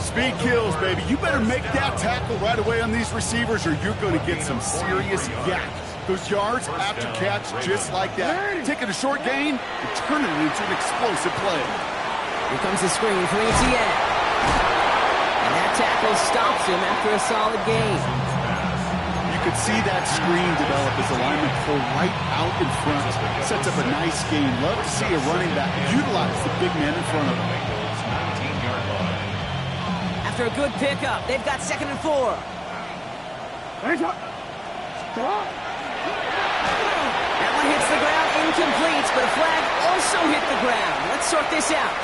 Speed kills, baby. You better make that tackle right away on these receivers or you're going to get some serious yak. Those yards after catch just like that. Taking a short gain and turning it into an explosive play. Here comes the screen for Etienne. And that tackle stops him after a solid gain. You could see that screen develop as the lineman pull right out in front. Sets up a nice gain. Love to see a running back utilize the big man in front of him. After a good pickup, they've got 2nd and 4. That one hits the ground, incomplete, but a flag also hit the ground. Let's sort this out.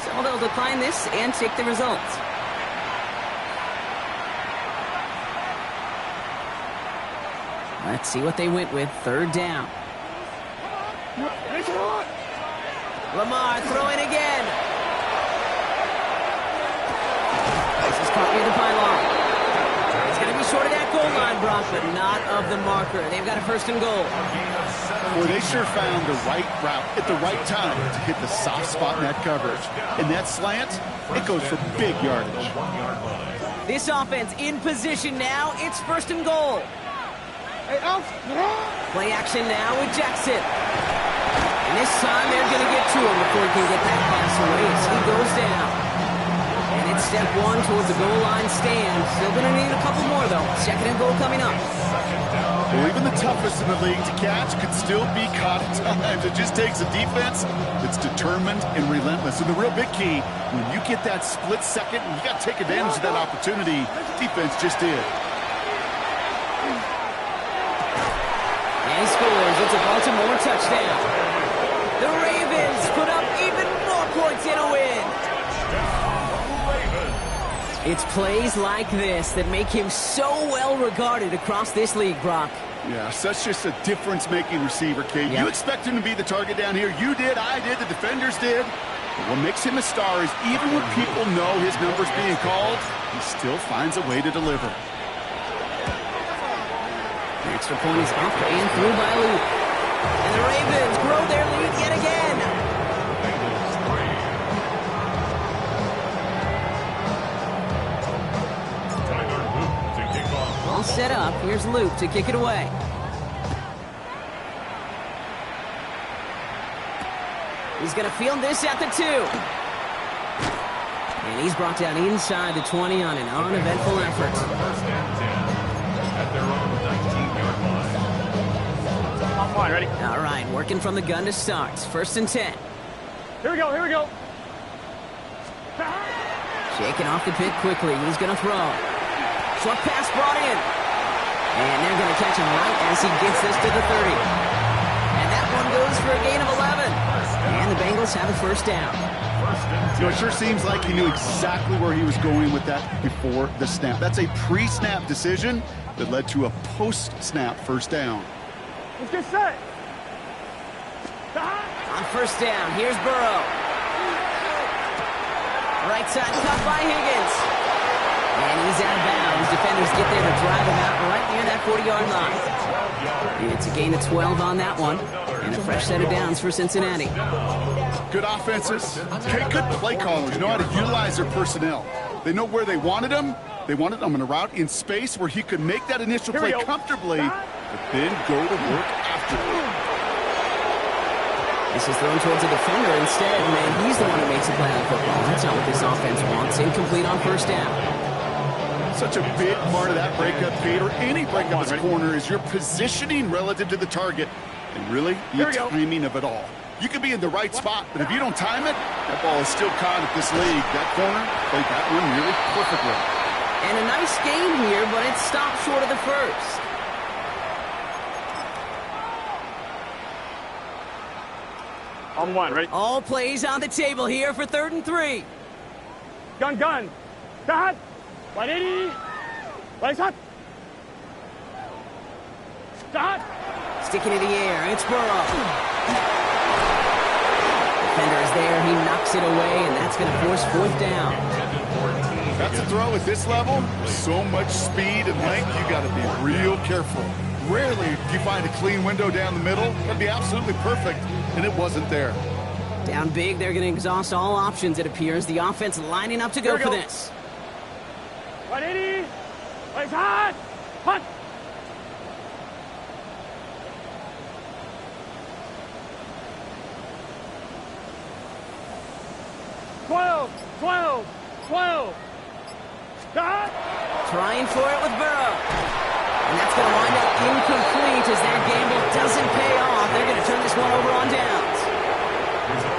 So they'll decline this and take the results. Let's see what they went with. 3rd down. Lamar throwing again. This is caught near the pylon. It's going to be short of that goal line, Brock, but not of the marker. They've got a 1st and goal. Well, they sure found the right route at the right time to hit the soft spot in that coverage. And that slant, it goes for big yardage. This offense in position now. It's 1st and goal. Play action now with Jackson. And this time they're going to get to him before he can get that pass away as he goes down. And it's step 1 towards the goal line stand. Still going to need a couple more, though. 2nd and goal coming up. Well, even the toughest in the league to catch could still be caught at times. It just takes a defense that's determined and relentless. And the real big key, when you get that split second, you got to take advantage of that opportunity. Defense just did. And he scores. It's a Baltimore touchdown. The Ravens put up even more points in a win. It's plays like this that make him so well regarded across this league, Brock. Yeah, such just a difference-making receiver, Kate. Yep. You expect him to be the target down here. You did, I did, the defenders did. But what makes him a star is even when people know his number's being called, he still finds a way to deliver. The extra point is up and through by Luke. And the Ravens grow their lead yet again. All set up. Here's Luke to kick it away. He's going to field this at the 2. And he's brought down inside the 20 on an uneventful effort. at their own 19-yard line. On point, ready? All right, working from the gun to start. 1st and 10. Here we go, here we go. Shaking off the pit quickly. He's going to throw. Short pass brought in. And they're going to catch him right as he gets this to the 30. And that one goes for a gain of 11. And the Bengals have a 1st down. You know, it sure seems like he knew exactly where he was going with that before the snap. That's a pre-snap decision that led to a post-snap 1st down. Let's get set. On 1st down, here's Burrow. Right side cut by Higgins. And he's out of bounds. Defenders get there to drive him out right near that 40-yard line. It's a gain of 12 on that one. And a fresh set of downs for Cincinnati. Good offenses. Okay, good play callers know how to utilize their personnel. They know where they wanted him. They wanted him in a route in space where he could make that initial play comfortably, but then go to work after it. This is thrown towards the defender instead, and he's the one who makes the play on football. That's not what this offense wants. Incomplete on 1st down. Such a big part of that breakup, Kate, or any breakup as a corner, is your positioning relative to the target, and really the timing of it all. You can be in the right spot, but if you don't time it, that ball is still caught at this league. That corner played that one really perfectly. And a nice game here, but it stopped short of the 1st. On 1, ready? All plays on the table here for 3rd and 3. Gun, gun. Start. 180. Right shot. Start. Sticking in the air, it's Burrow. Defender is there, he knocks it away, and that's going to force 4th down. That's a throw at this level. So much speed and length, you got to be real careful. Rarely do you find a clean window down the middle. That'd be absolutely perfect, and it wasn't there. Down big, they're going to exhaust all options, it appears. The offense lining up to go for this. 180. Right shot. Punt. 12. Trying for it with Burrow. And that's going to wind up incomplete as that gamble doesn't pay off. They're going to turn this one over on downs.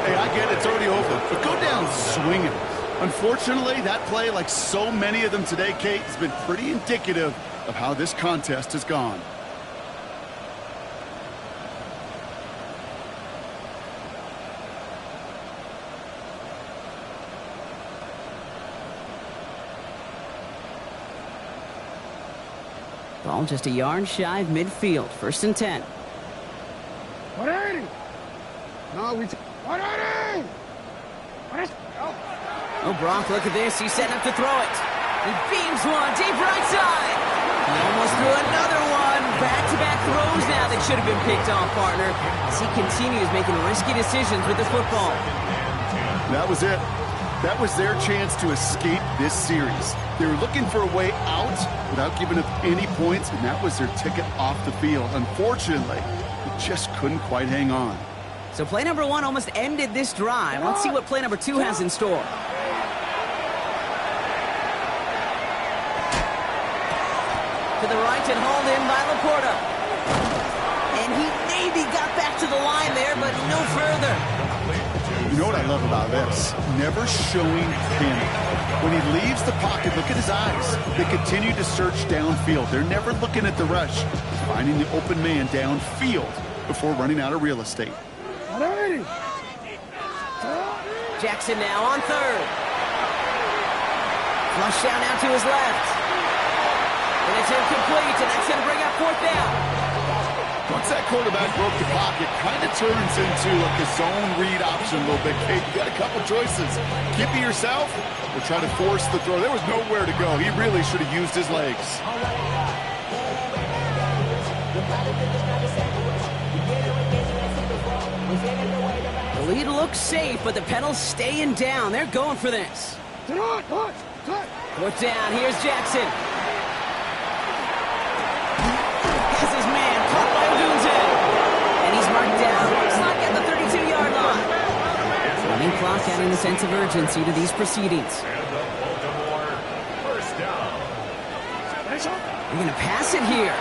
Hey, I get it, it's already open, but go down swinging. Unfortunately, that play, like so many of them today, Kate, has been pretty indicative of how this contest has gone. Ball just a yard shy of midfield. 1st and 10. 180. No, we... 180. Oh, Brock, look at this. He's setting up to throw it. He beams one deep right side. He almost threw another one. Back-to-back throws now that should have been picked off, partner, as he continues making risky decisions with the football. That was it. That was their chance to escape this series. They were looking for a way out without giving up any points, and that was their ticket off the field. Unfortunately, they just couldn't quite hang on. So play number 1 almost ended this drive. Let's see what play number 2 has in store. To the right and hauled in by Laporta. And he maybe got back to the line there, but no further. You know what I love about this? Never showing panic. When he leaves the pocket, look at his eyes. They continue to search downfield. They're never looking at the rush. They're finding the open man downfield before running out of real estate. Jackson now on 3rd. Flush down now to his left. And it's incomplete, and that's going to bring up 4th down. Once that quarterback broke the pocket, kind of turns into like a zone read option a little bit. Kate, you got a couple choices. Keep it yourself or try to force the throw. There was nowhere to go. He really should have used his legs. The lead looks safe, but the pedals staying down. They're going for this. 4th down. Here's Jackson. Has his man caught by Odunze. And he's marked down. Looks like at the 32-yard line. Running clock adding a sense of urgency to these proceedings. And the Baltimore 1st down. They're going to pass it here.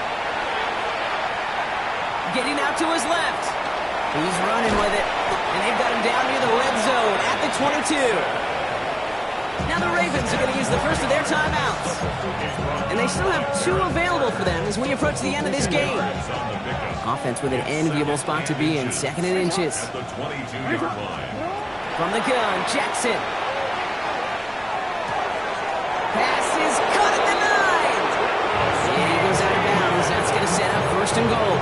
Getting out to his left. He's running with it. And they've got him down near the red zone at the 22. Now the Ravens are going to use the first of their timeouts. And they still have 2 available for them as we approach the end of this game. Offense with an enviable spot to be in, 2nd and inches. At the 22-yard line. From the gun, Jackson. Pass is caught at the 9. And he goes out of bounds. That's going to set up 1st and goal.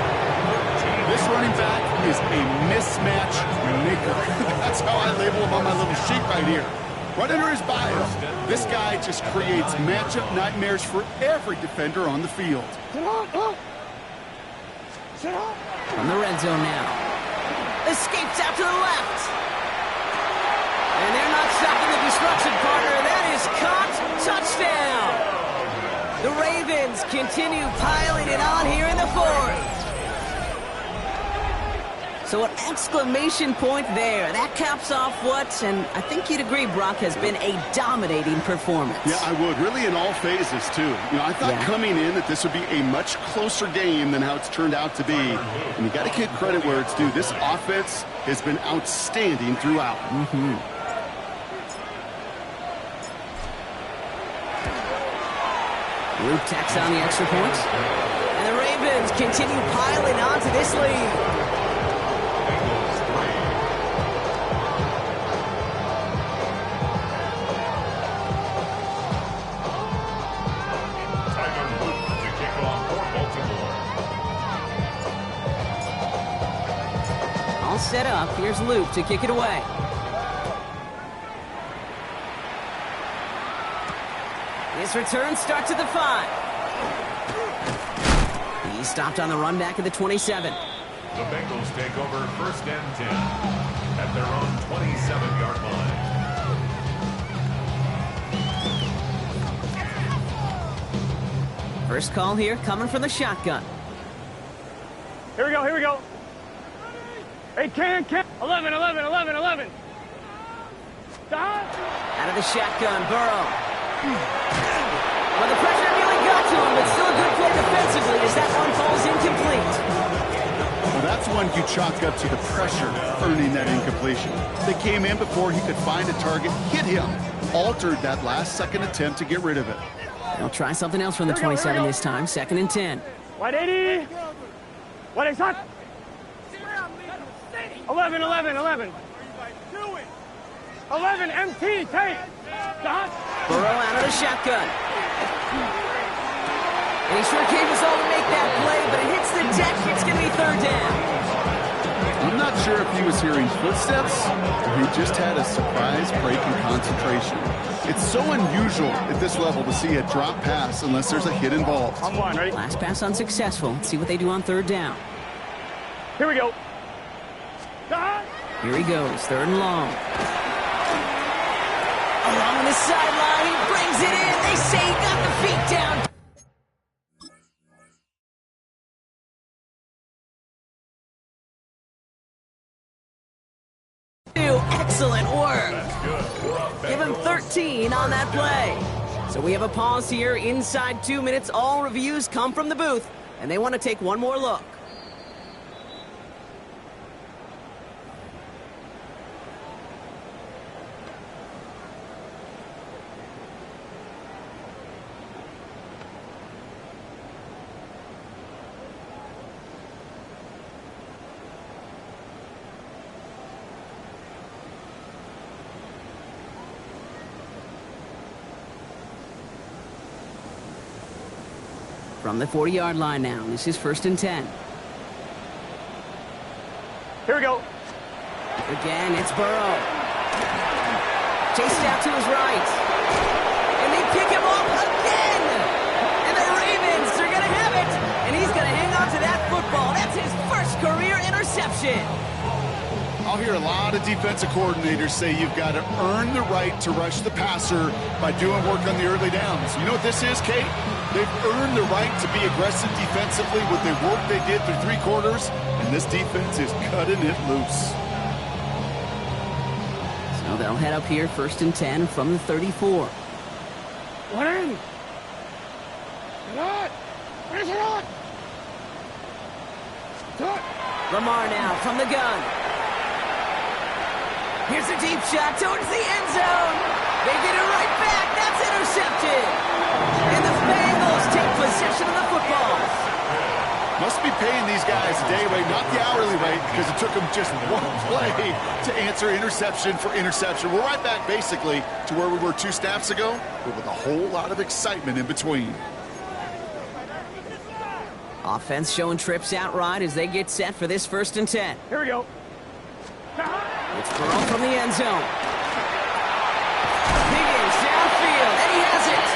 This running back is a mismatch maker. That's how I label him on my little sheet right here. Right under his bio, this guy just creates matchup nightmares for every defender on the field. From the red zone now. Escapes out to the left. And they're not stopping the destruction, partner. That is caught. Touchdown. The Ravens continue piling it on here in the 4th. So an exclamation point there. That caps off what, and I think you'd agree, Brock, has been a dominating performance. Yeah, I would. Really in all phases, too. You know, I thought coming in that this would be a much closer game than how it's turned out to be. And you got to give credit where it's due. This offense has been outstanding throughout. Luke tacks on the extra point. And the Ravens continue piling on to this lead. All set up. Here's Luke to kick it away. His return starts at the 5. He stopped on the run back at the 27. The Bengals take over 1st and 10 at their own 27-yard line. First call here coming from the shotgun. Here we go, here we go. Hey, can. 11. Stop. Out of the shotgun, Burrow. Well, the pressure nearly got to him, but still a good play defensively as that one falls incomplete. Well, that's one you chalk up to the pressure earning that incompletion. They came in before he could find a target, hit him, altered that last-second attempt to get rid of it. They'll try something else from the 27 this time, 2nd and 10. 180. What is that? 11. 11, MT, take. Stop. Burrow out of the shotgun. And he sure gave us all to make that play, but it hits the deck. It's going to be 3rd down. I'm not sure if he was hearing footsteps or he just had a surprise break in concentration. It's so unusual at this level to see a drop pass unless there's a hit involved. On 1, ready? Last pass unsuccessful. Let's see what they do on 3rd down. Here we go. Stop. Here he goes, 3rd and long. Along the sideline, he brings it in. They say he got the feet down. Excellent work. Give him 13 on that play. So we have a pause here inside 2 minutes. All reviews come from the booth, and they want to take one more look. From the 40-yard line now. This is 1st and 10. Here we go. Again, it's Burrow. Chased out to his right. And they pick him up again. And the Ravens are going to have it. And he's going to hang on to that football. That's his first career interception. I'll hear a lot of defensive coordinators say you've got to earn the right to rush the passer by doing work on the early downs. You know what this is, Kate? They've earned the right to be aggressive defensively with the work they did through 3 quarters, and this defense is cutting it loose. So they'll head up here, 1st and 10 from the 34. One in. Lamar now from the gun. Here's a deep shot towards the end zone. They get it right back. That's intercepted. And the Bengals take possession of the football. Must be paying these guys a day rate, not the hourly rate, because it took them just one play to answer interception for interception. We're right back basically to where we were 2 snaps ago, but with a whole lot of excitement in between. Offense showing trips out right as they get set for this 1st and 10. Here we go. It's thrown from the end zone. Higgins downfield, and he has it.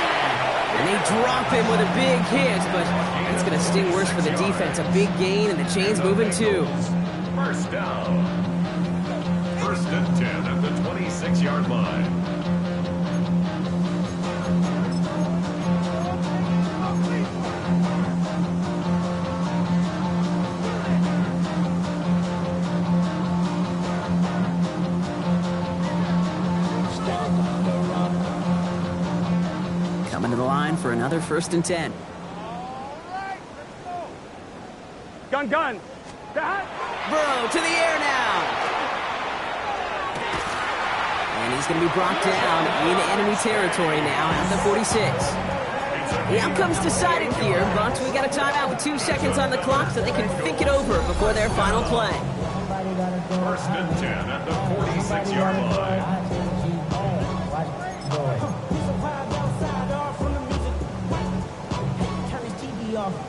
And they drop him with a big hit, but it's going to sting worse for the defense. A big gain, and the chain's moving too. First down. 1st and 10 at the 26-yard line. Coming to the line for another 1st and 10. Gun. Burrow to the air now. And he's going to be brought down in enemy territory now at the 46. The outcome's decided here, but we got a timeout with 2 seconds on the clock so they can think it over before their final play. 1st and 10 at the 46-yard line.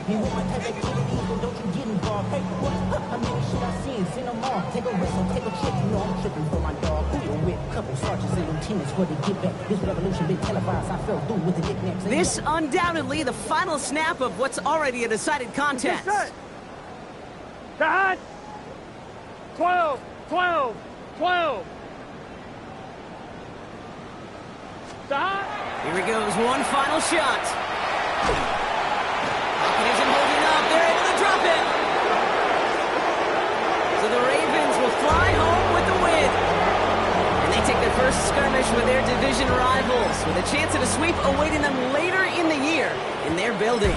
And with my type activities, but don't you get involved. Hey, what? How many shit I seen? Seen them all. Take a risk, take a trip. You know I'm tripping for my dog. Who you with? Couple sergeants and lieutenants for the get back. This revolution been televised. I fell through with the knickknacks. This undoubtedly the final snap of what's already a decided contest. Cut. 12. Here he goes, one final shot. Isn't holding up. They're able to drop it. So the Ravens will fly home with the win. And they take their first skirmish with their division rivals, with a chance at a sweep awaiting them later in the year in their building.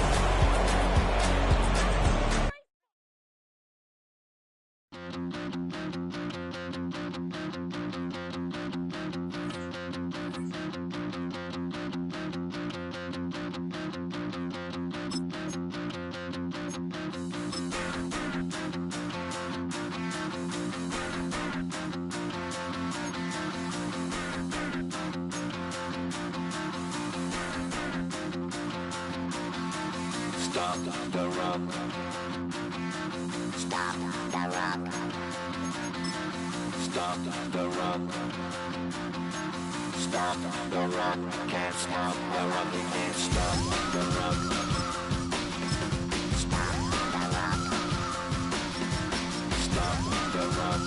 Stop the run. Stop the run. Stop the run. Stop the run. Can't stop the run. You can't stop the run. Stop the run. Stop the run.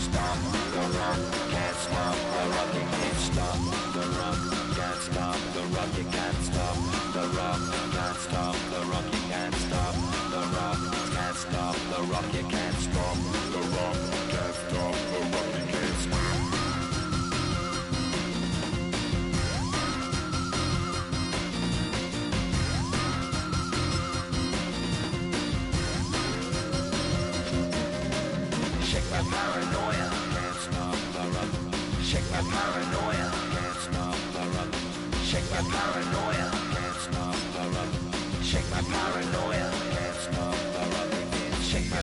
Stop the run. Can't stop the run. You can't stop the run. Can't stop the run. You can't stop the run. Can't stop the run. You can't stop the run. Can't stop the run. You can't stop the run. Can't stop the run. You can't stop. Shake my paranoia. Can't stop the run. Shake my paranoia. Can't stop the run. Shake my paranoia. Can't stop the run. Shake my paranoia.